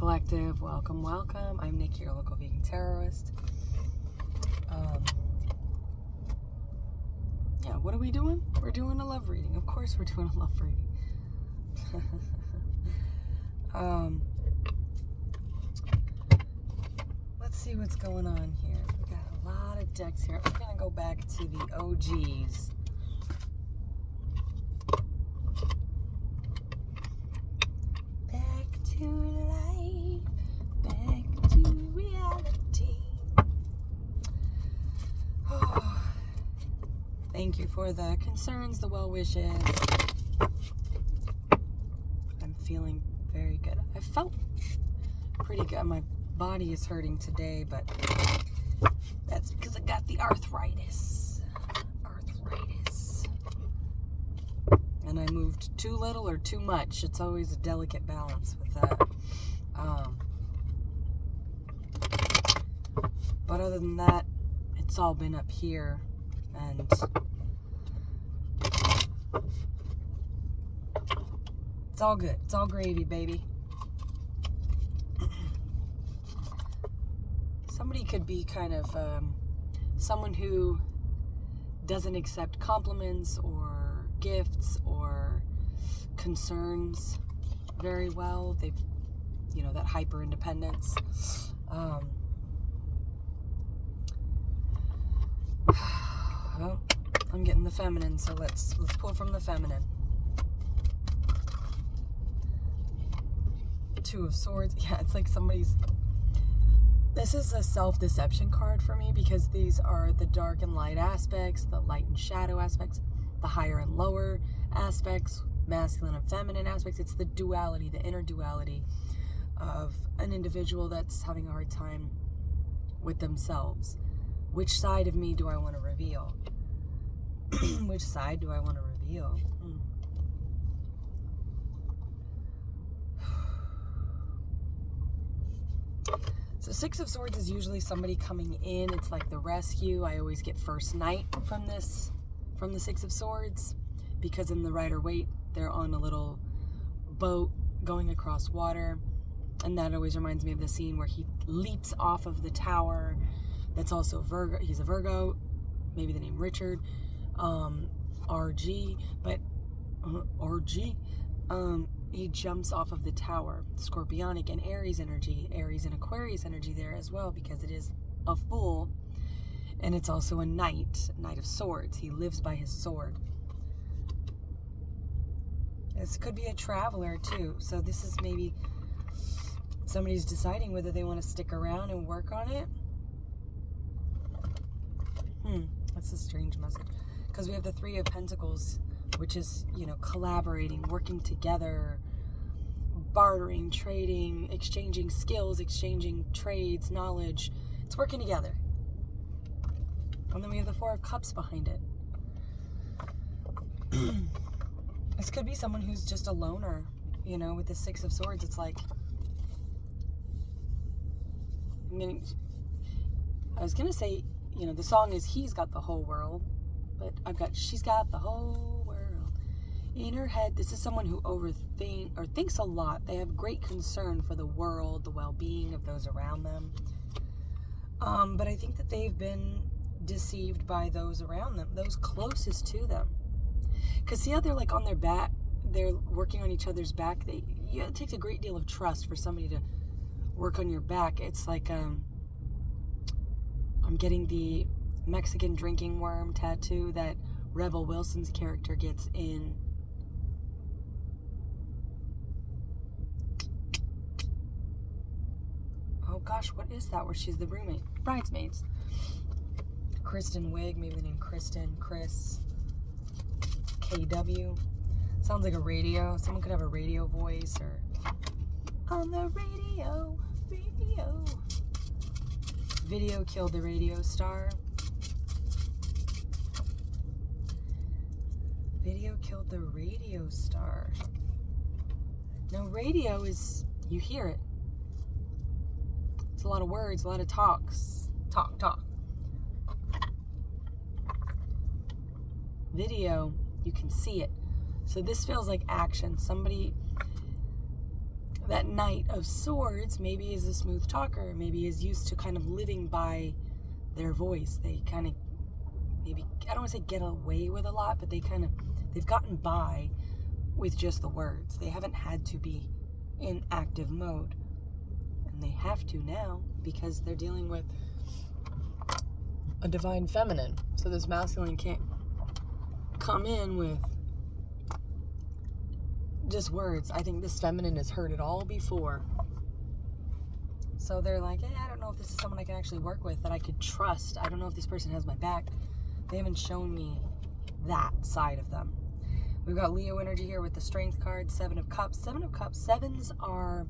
Collective, welcome, welcome. I'm Nick, your local vegan terrorist. Yeah, what are we doing? We're doing a love reading. Of course we're doing a love reading. Let's see what's going on here. We got a lot of decks here. I'm gonna go back to the OGs. Back to life, back to reality. Oh, thank you for the concerns, the well wishes. I'm feeling very good. I felt pretty good. My body is hurting today, but that's because I got the arthritis. And I moved too little or too much. It's always a delicate balance with that. But other than that, it's all been up here, and it's all good. It's all gravy, baby. Somebody could be kind of someone who doesn't accept compliments or gifts or concerns very well. They've, that hyper independence. Well, I'm getting the feminine, so let's pull from the feminine. Two of Swords. Yeah, it's like this is a self-deception card for me, because these are the dark and light aspects, the light and shadow aspects, the higher and lower aspects, masculine and feminine aspects. It's the duality, the inner duality of an individual that's having a hard time with themselves. Which side of me do I want to reveal? Which side do I want to reveal? So Six of Swords is usually somebody coming in. It's like the rescue. I always get first night from the Six of Swords, because in the Rider-Waite, they're on a little boat going across water. And that always reminds me of the scene where he leaps off of the tower. That's also Virgo. He's a Virgo, maybe the name Richard, RG, but RG. He jumps off of the tower. Scorpionic and Aries energy, Aries and Aquarius energy there as well, because it is a Fool, and it's also a Knight of Swords. He lives by his sword. This could be a traveler too. So this is maybe somebody's deciding whether they want to stick around and work on it. That's a strange message, because we have the Three of Pentacles, which is, collaborating, working together, bartering, trading, exchanging skills, exchanging trades, knowledge. It's working together. And then we have the Four of Cups behind it. This could be someone who's just a loner, with the Six of Swords. It's like, I was going to say, the song is He's Got the Whole World, but She's Got the Whole World in her head. This is someone who thinks a lot. They have great concern for the world, the well-being of those around them. But I think that they've been deceived by those around them, those closest to them. Because see how they're like on their back, they're working on each other's back. It takes a great deal of trust for somebody to work on your back. It's like, I'm getting the Mexican drinking worm tattoo that Rebel Wilson's character gets in oh gosh, what is that, where she's the roommate? Bridesmaids. Kristen Wiig, maybe the name Kristen, Chris, KW. Sounds like a radio. Someone could have a radio voice, or on the radio. Video killed the radio star. Video killed the radio star. Now, radio is, you hear it. It's a lot of words, a lot of talks. Talk. Video, you can see it. So this feels like action. Somebody that Knight of Swords maybe is a smooth talker, maybe is used to kind of living by their voice. They kind of, maybe, I don't want to say get away with a lot, but they've gotten by with just the words. They haven't had to be in active mode. And they have to now because they're dealing with a divine feminine. So this masculine can't come in with just words. I think this feminine has heard it all before. So they're like, I don't know if this is someone I can actually work with, that I could trust. I don't know if this person has my back. They haven't shown me that side of them. We've got Leo energy here with the Strength card, Seven of Cups. Seven of Cups, sevens are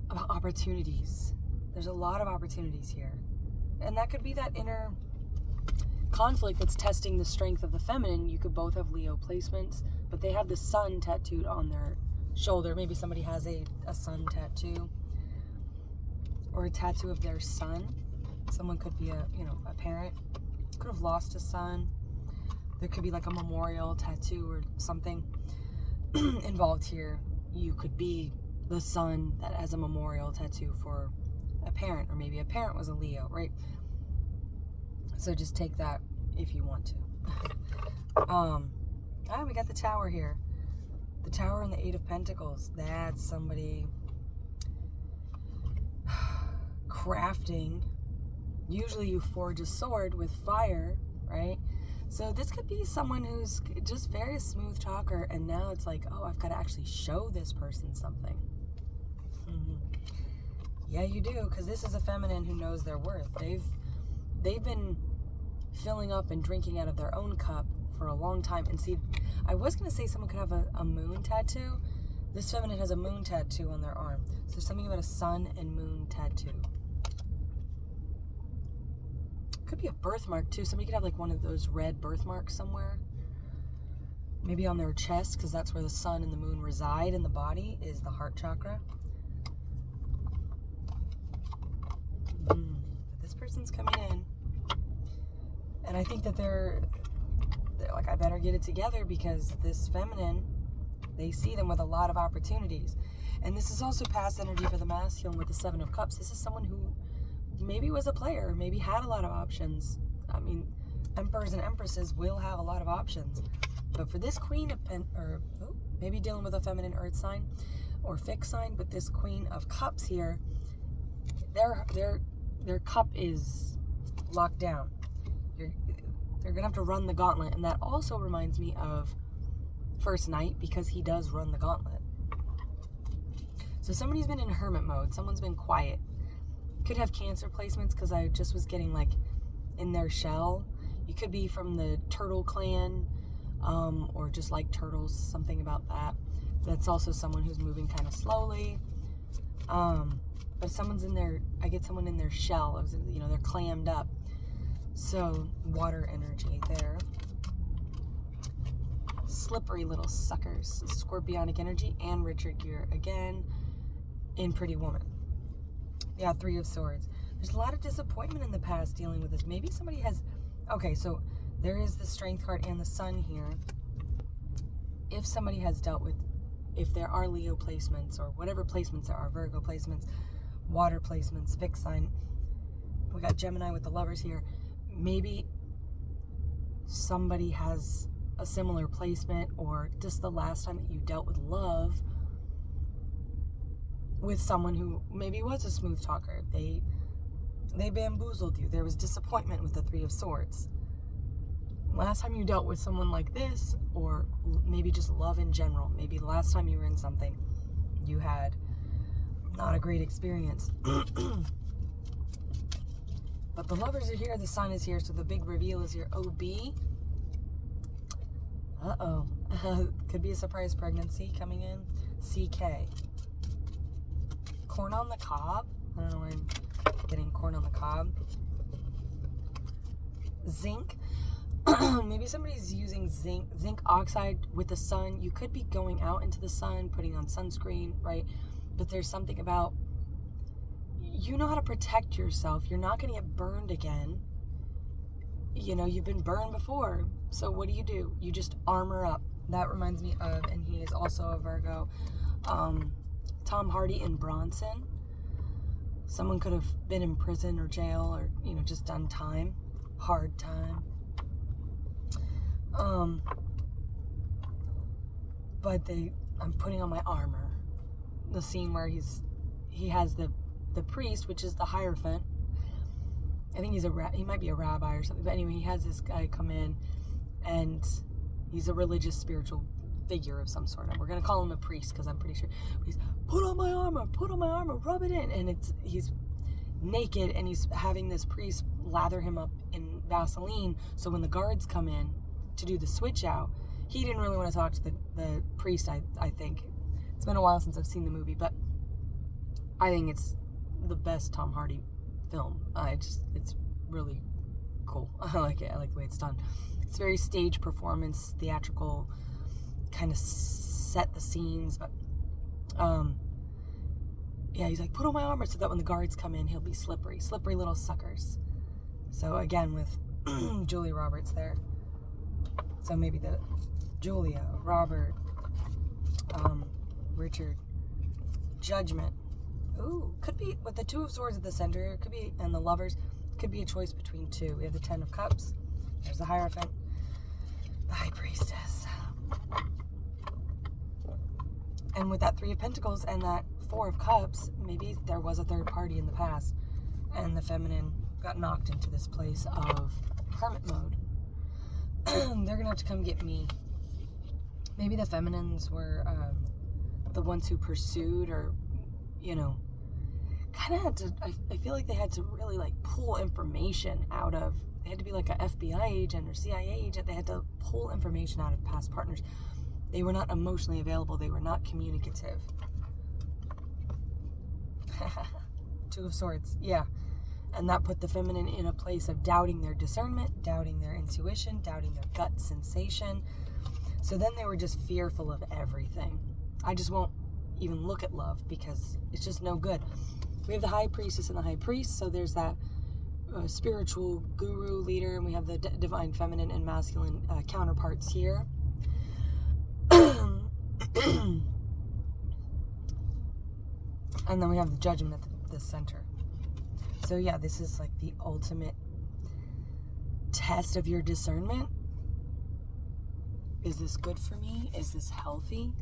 about opportunities. There's a lot of opportunities here. And that could be that inner conflict that's testing the strength of the feminine. You could both have Leo placements, but they have the sun tattooed on their shoulder. Maybe somebody has a sun tattoo or a tattoo of their son. Someone could be a parent, could have lost a son. There could be like a memorial tattoo or something involved here. You could be the son that has a memorial tattoo for a parent, or maybe a parent was a Leo, right? So just take that if you want to. We got the Tower here. The Tower and the Eight of Pentacles. That's somebody crafting. Usually you forge a sword with fire, right? So this could be someone who's just very smooth talker, and now it's like, oh, I've got to actually show this person something. Yeah, you do, because this is a feminine who knows their worth. They've been filling up and drinking out of their own cup for a long time. And see, I was going to say someone could have a moon tattoo. This feminine has a moon tattoo on their arm. So there's something about a sun and moon tattoo. Could be a birthmark too. Somebody could have like one of those red birthmarks somewhere. Maybe on their chest, because that's where the sun and the moon reside in the body, is the heart chakra. This person's coming in. And I think that they're like, I better get it together, because this feminine, they see them with a lot of opportunities. And this is also past energy for the masculine with the Seven of Cups. This is someone who maybe was a player, maybe had a lot of options. I mean, emperors and empresses will have a lot of options. But for this Queen of maybe dealing with a feminine earth sign or fixed sign, but this Queen of Cups here, their cup is locked down. They're gonna have to run the gauntlet. And that also reminds me of First Knight, because he does run the gauntlet. So somebody's been in hermit mode. Someone's been quiet. Could have Cancer placements, because I just was getting like in their shell. You could be from the turtle clan, or just like turtles, something about that. That's also someone who's moving kind of slowly. But someone's in their, I get someone in their shell, they're clammed up. So water energy there. Slippery little suckers. Scorpionic energy, and Richard Gere again in Pretty Woman. Yeah, Three of Swords. There's a lot of disappointment in the past dealing with this. Maybe somebody has... Okay, so there is the Strength card and the Sun here. If somebody has dealt with... If there are Leo placements, or whatever placements there are, Virgo placements, water placements, fixed sign. We got Gemini with the Lovers here. Maybe somebody has a similar placement, or just the last time that you dealt with love with someone who maybe was a smooth talker. They bamboozled you. There was disappointment with the Three of Swords. Last time you dealt with someone like this, or maybe just love in general, maybe the last time you were in something, you had not a great experience. But the Lovers are here, the Sun is here, so the big reveal is here. OB. Uh-oh. Could be a surprise pregnancy coming in. CK. Corn on the cob. I don't know where I'm getting corn on the cob. Zinc. Maybe somebody's using zinc oxide with the sun. You could be going out into the sun, putting on sunscreen, right? But there's something about, you know how to protect yourself. You're not going to get burned again. You've been burned before. So what do? You just armor up. That reminds me of, and he is also a Virgo, Tom Hardy in Bronson. Someone could have been in prison or jail or, just done time. Hard time. But I'm putting on my armor. The scene where he has the priest, which is the Hierophant. I think he might be a rabbi or something. But anyway, he has this guy come in, and he's a religious, spiritual figure of some sort. We're going to call him a priest because I'm pretty sure. But he's, put on my armor, rub it in. And he's naked, and he's having this priest lather him up in Vaseline. So when the guards come in to do the switch out, he didn't really want to talk to the priest, I think. It's been a while since I've seen the movie, but I think it's the best Tom Hardy film. It's really cool. I like it. I like the way it's done. It's very stage performance, theatrical, kind of set the scenes, but yeah, he's like, put on my armor so that when the guards come in, he'll be slippery little suckers. So again, with Julia Roberts there. So maybe the Julia, Robert, Richard, Judgment. Ooh, could be with the Two of Swords at the center, could be, and the Lovers, could be a choice between two. We have the Ten of Cups, there's the Hierophant, the High Priestess. And with that Three of Pentacles and that Four of Cups, maybe there was a third party in the past, and the feminine got knocked into this place of hermit mode. They're gonna have to come get me. Maybe the feminines were the ones who pursued, or kind of had to. I feel like they had to really pull information out of. They had to be like a FBI agent or CIA agent. They had to pull information out of past partners. They were not emotionally available. They were not communicative. Two of Swords, yeah. And that put the feminine in a place of doubting their discernment, doubting their intuition, doubting their gut sensation. So then they were just fearful of everything. I just won't even look at love because it's just no good. We have the High Priestess and the High Priest, so there's that spiritual guru leader, and we have the divine feminine and masculine counterparts here. And then we have the Judgment at the center. So yeah, this is like the ultimate test of your discernment. Is this good for me? Is this healthy?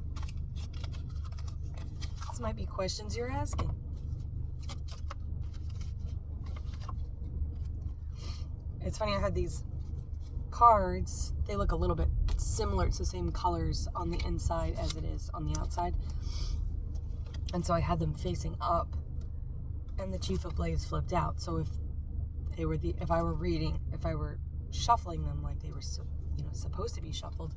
These might be questions you're asking. It's funny, I had these cards. They look a little bit similar. It's the same colors on the inside as it is on the outside. And so I had them facing up, and the Chief of Blades flipped out. So if I were shuffling them like they were supposed to be shuffled,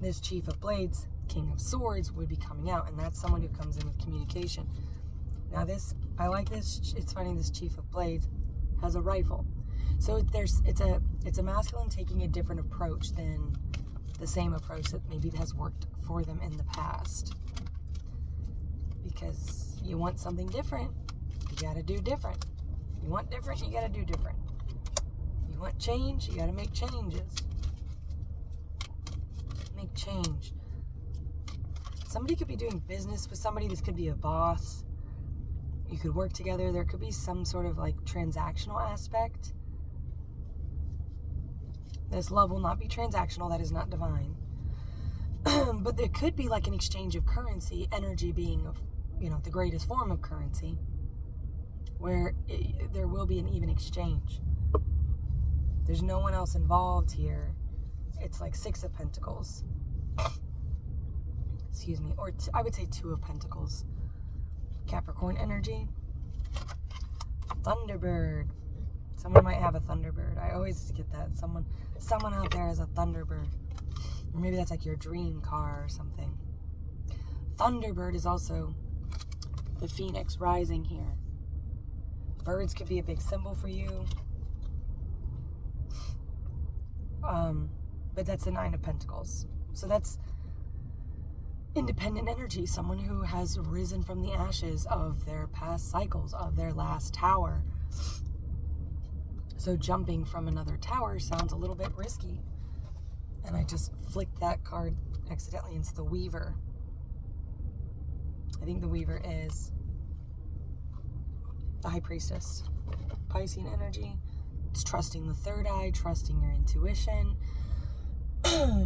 this Chief of Blades, King of Swords, would be coming out, and that's someone who comes in with communication. Now I like this. It's funny, this Chief of Blades has a rifle. So it's a masculine taking a different approach than the same approach that maybe has worked for them in the past. Because you want something different, you gotta do different. You want different, you gotta do different. You want change, you gotta make changes. Make change. Somebody could be doing business with somebody. This could be a boss. You could work together. There could be some sort of transactional aspect. This love will not be transactional. That is not divine. But there could be an exchange of currency, energy being the greatest form of currency, where there will be an even exchange. There's no one else involved here. It's like Six of Pentacles. Excuse me. Or I would say Two of Pentacles. Capricorn energy. Thunderbird. Someone might have a Thunderbird. I always get that. Someone out there has a Thunderbird. Or maybe that's your dream car or something. Thunderbird is also the Phoenix rising here. Birds could be a big symbol for you. But that's the Nine of Pentacles. So that's independent energy. Someone who has risen from the ashes of their past cycles, of their last tower. So jumping from another tower sounds a little bit risky. And I just flicked that card accidentally into the Weaver. I think the Weaver is the High Priestess. Piscean energy. It's trusting the third eye, trusting your intuition,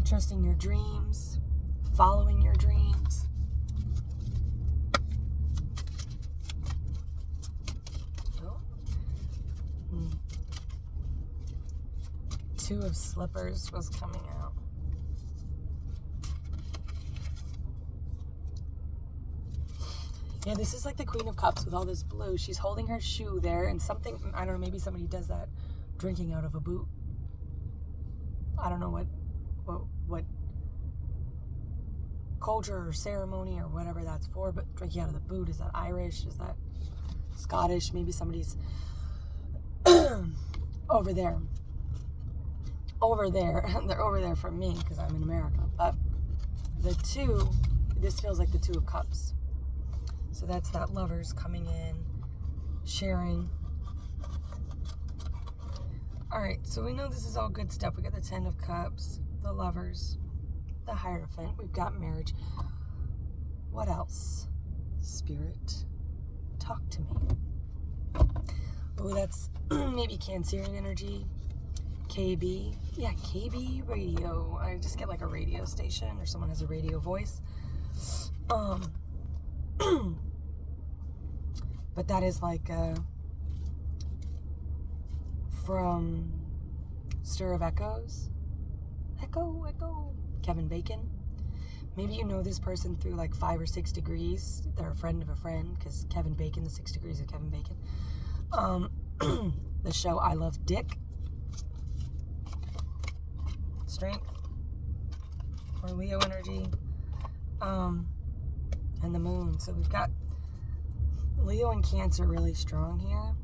trusting your dreams, following your dreams. Oh. Two of Slippers was coming out. Yeah, this is like the Queen of Cups with all this blue. She's holding her shoe there, and something, I don't know, maybe somebody does that, drinking out of a boot. I don't know what culture or ceremony or whatever that's for, but drinking out of the boot, is that Irish? Is that Scottish? Maybe somebody's over there. Over there. They're over there from me because I'm in America. But the two, this feels like the Two of Cups. So that's that lovers coming in, sharing. All right, so we know this is all good stuff. We got the Ten of Cups, the lovers, the Hierophant. We've got marriage. What else? Spirit, talk to me. Oh, that's maybe Cancerian energy. KB. Yeah, KB radio. I just get like a radio station or someone has a radio voice. But that is like from Stir of Echoes. Echo, echo. Kevin Bacon. Maybe you know this person through like 5 or 6 degrees. They're a friend of a friend because Kevin Bacon, the 6 degrees of Kevin Bacon. The show I Love Dick. Strength. Or Leo energy. And the moon. So we've got Leo and Cancer really strong here.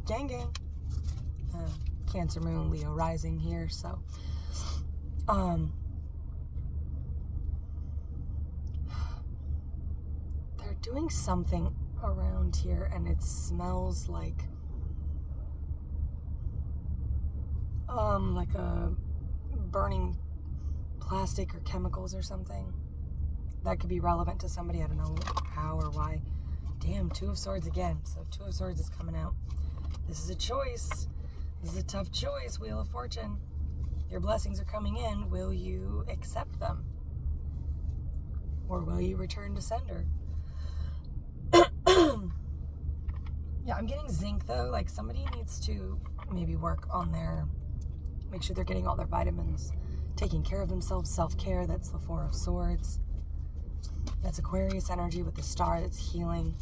Gang, gang. Cancer moon, Leo rising here. So, they're doing something around here, and it smells like a burning plastic or chemicals or something. That could be relevant to somebody. I don't know how or why. Damn, Two of Swords again. So Two of Swords is coming out. This is a choice. This is a tough choice. Wheel of Fortune. Your blessings are coming in. Will you accept them? Or will you return to sender? Yeah, I'm getting zinc though. Like somebody needs to maybe work on make sure they're getting all their vitamins, taking care of themselves, self-care. That's the Four of Swords. That's Aquarius energy with the star that's healing.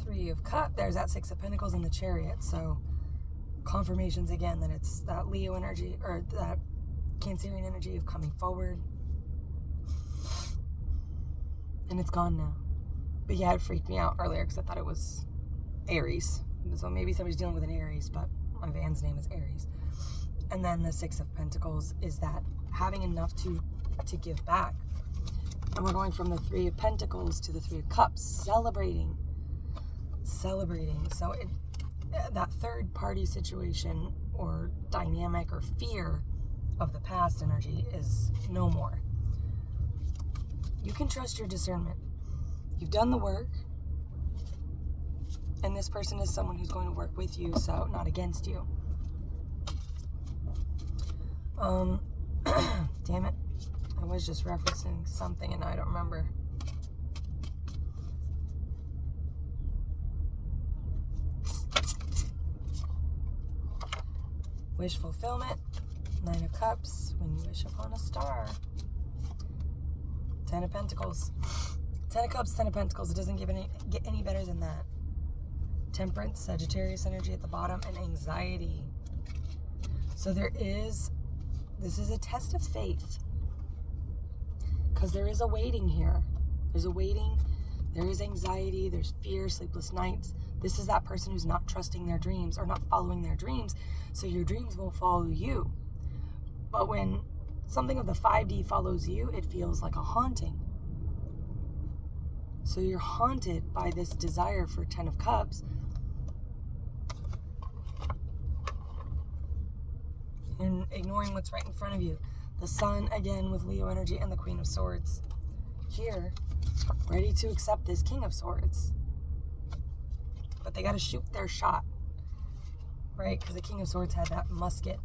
Three of Cups. There's that Six of Pentacles and the Chariot. So confirmations again that it's that Leo energy or that Cancerian energy of coming forward. And it's gone now. But yeah, it freaked me out earlier because I thought it was Aries. So maybe somebody's dealing with an Aries, but my van's name is Aries. And then the Six of Pentacles is that having enough to give back. And we're going from the Three of Pentacles to the Three of Cups, celebrating. So that third party situation or dynamic or fear of the past energy is no more. You can trust your discernment. You've done the work. And this person is someone who's going to work with you, so not against you. Damn it. I was just referencing something and I don't remember. Wish fulfillment. Nine of Cups. When you wish upon a star. Ten of Pentacles. Ten of Cups, Ten of Pentacles. It doesn't get any better than that. Temperance, Sagittarius energy at the bottom, and anxiety. So this is a test of faith. Because there is a waiting here. There's a waiting. There is anxiety. There's fear, sleepless nights. This is that person who's not trusting their dreams or not following their dreams. So your dreams will follow you. But when something of the 5D follows you, it feels like a haunting. So you're haunted by this desire for Ten of Cups. And ignoring what's right in front of you. The Sun, again, with Leo energy, and the Queen of Swords. Here, ready to accept this King of Swords. But they got to shoot their shot, right? Because the King of Swords had that musketeers.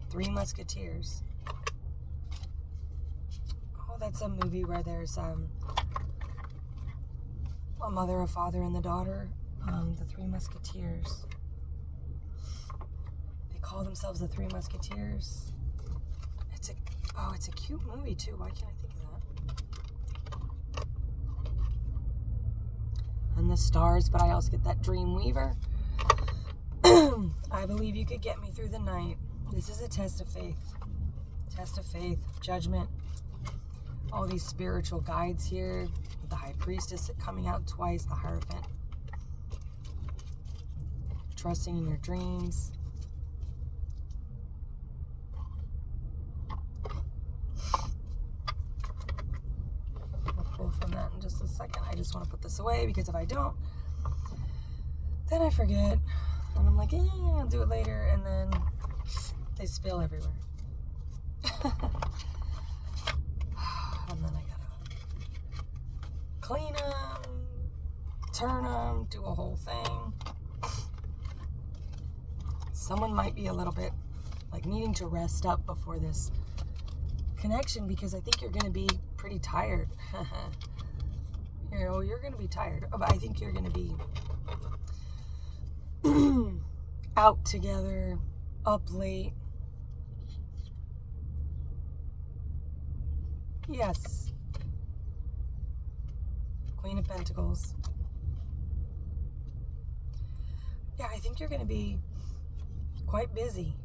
3 musketeers. Oh, that's a movie where there's a mother, a father, and the daughter. The 3 musketeers. They call themselves the 3 musketeers. It's a cute movie too. Why can't I think of that? And the stars, but I also get that dream weaver. I believe you could get me through the night. This is a test of faith. Test of faith, judgment. All these spiritual guides here. The High Priestess coming out twice, the Hierophant. Trusting in your dreams. I'll pull from that in just a second. I just want to put this away because if I don't, then I forget. And I'm like, I'll do it later. And then they spill everywhere. And then I gotta clean them, turn them, do a whole thing. Someone might be a little bit like needing to rest up before this connection because I think you're going to be pretty tired. You're going to be tired. But I think you're going to be out together, up late. Yes. Queen of Pentacles. Yeah, I think you're going to be quite busy.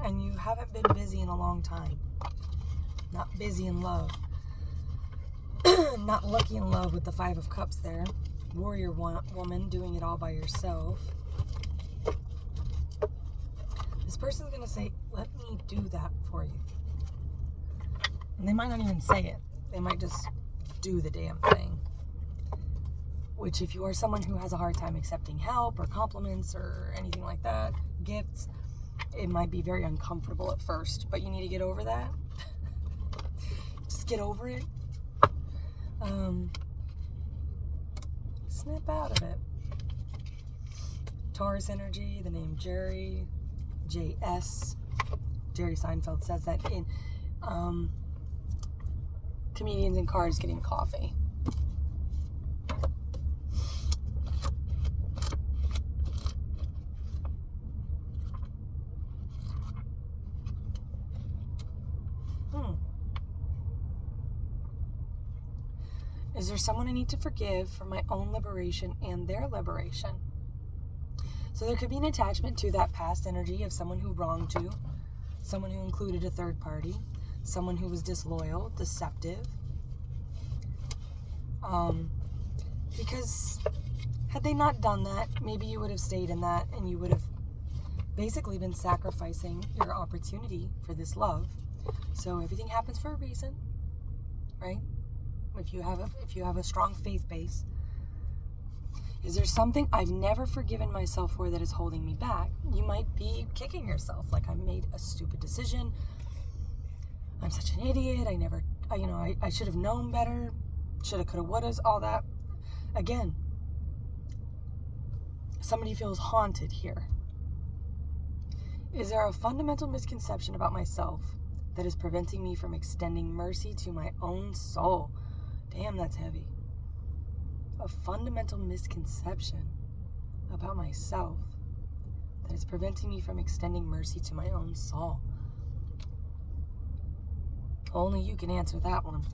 And you haven't been busy in a long time. Not busy in love. Not lucky in love with the 5 of Cups there. Warrior woman doing it all by yourself. This person's going to say, let me do that for you. And they might not even say it. They might just do the damn thing. Which if you are someone who has a hard time accepting help or compliments or anything like that, gifts, it might be very uncomfortable at first. But you need to get over that. Just get over it. Snap out of it. Taurus energy, the name Jerry, JS. Jerry Seinfeld says that in Comedians in Cars Getting Coffee. Is there someone I need to forgive for my own liberation and their liberation? So there could be an attachment to that past energy of someone who wronged you, someone who included a third party, someone who was disloyal, deceptive. Because had they not done that, maybe you would have stayed in that and you would have basically been sacrificing your opportunity for this love. So everything happens for a reason, right? If you have a strong faith base. Is there something I've never forgiven myself for that is holding me back? You might be kicking yourself, like I made a stupid decision. I'm such an idiot. I should have known better. Shoulda, coulda, wouldas, all that. Again, somebody feels haunted here. Is there a fundamental misconception about myself that is preventing me from extending mercy to my own soul? Damn, that's heavy. A fundamental misconception about myself that is preventing me from extending mercy to my own soul. Only you can answer that one.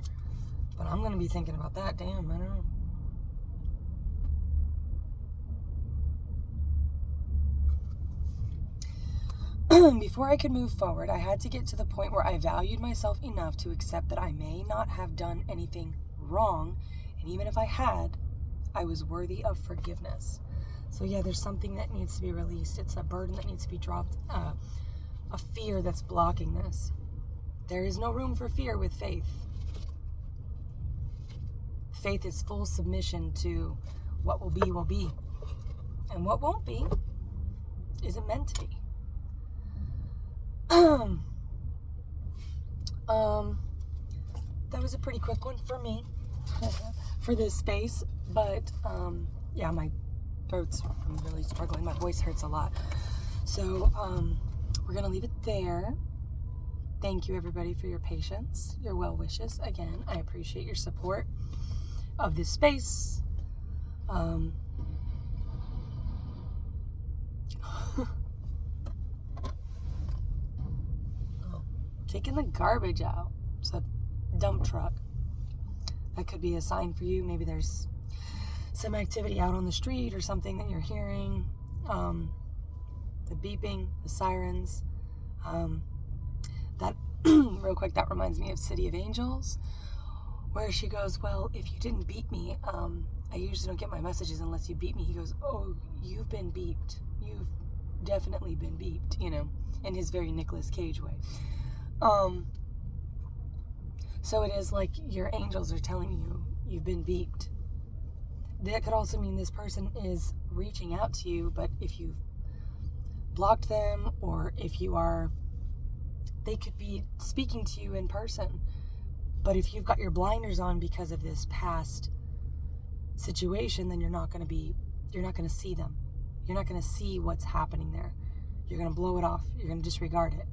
But I'm going to be thinking about that. Damn, I don't know. Before I could move forward, I had to get to the point where I valued myself enough to accept that I may not have done anything wrong, and even if I had, I was worthy of forgiveness. So yeah, there's something that needs to be released. It's a burden that needs to be dropped, a fear that's blocking this. There is no room for fear with faith. Faith is full submission to what will be will be. And what won't be isn't meant to be. That was a pretty quick one for me for this space, but yeah, my throat's, I'm really struggling. My voice hurts a lot. So we're gonna leave it there. Thank you everybody for your patience, your well wishes. Again, I appreciate your support of this space. Taking the garbage out. It's a dump truck. That could be a sign for you. Maybe there's some activity out on the street or something that you're hearing. The beeping, the sirens. That real quick, that reminds me of City of Angels, where she goes, well, if you didn't beat me, I usually don't get my messages unless you beat me. He goes, oh, you've been beeped. You've definitely been beeped, you know, in his very Nicolas Cage way. So it is like your angels are telling you you've been beeped. That could also mean this person is reaching out to you, but if you've blocked them, or if you are, they could be speaking to you in person. But if you've got your blinders on because of this past situation, then you're not going to see them. You're not going to see what's happening there. You're going to blow it off. You're going to disregard it.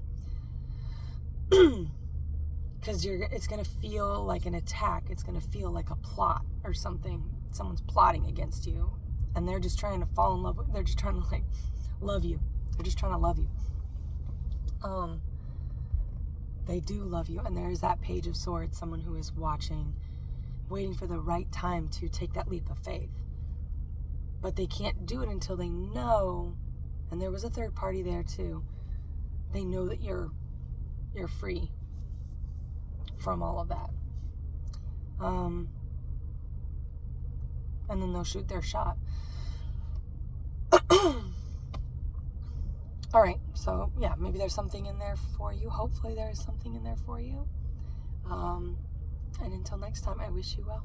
Because it's going to feel like an attack. It's going to feel like a plot or something. Someone's plotting against you, and they're just trying to fall in love. They're just trying to like love you. They're just trying to love you. They do love you, and there is that Page of Swords, someone who is watching, waiting for the right time to take that leap of faith. But they can't do it until they know, and there was a third party there too. They know that you're free from all of that. And then they'll shoot their shot. All right, so yeah, maybe there's something in there for you. Hopefully there is something in there for you. And until next time, I wish you well.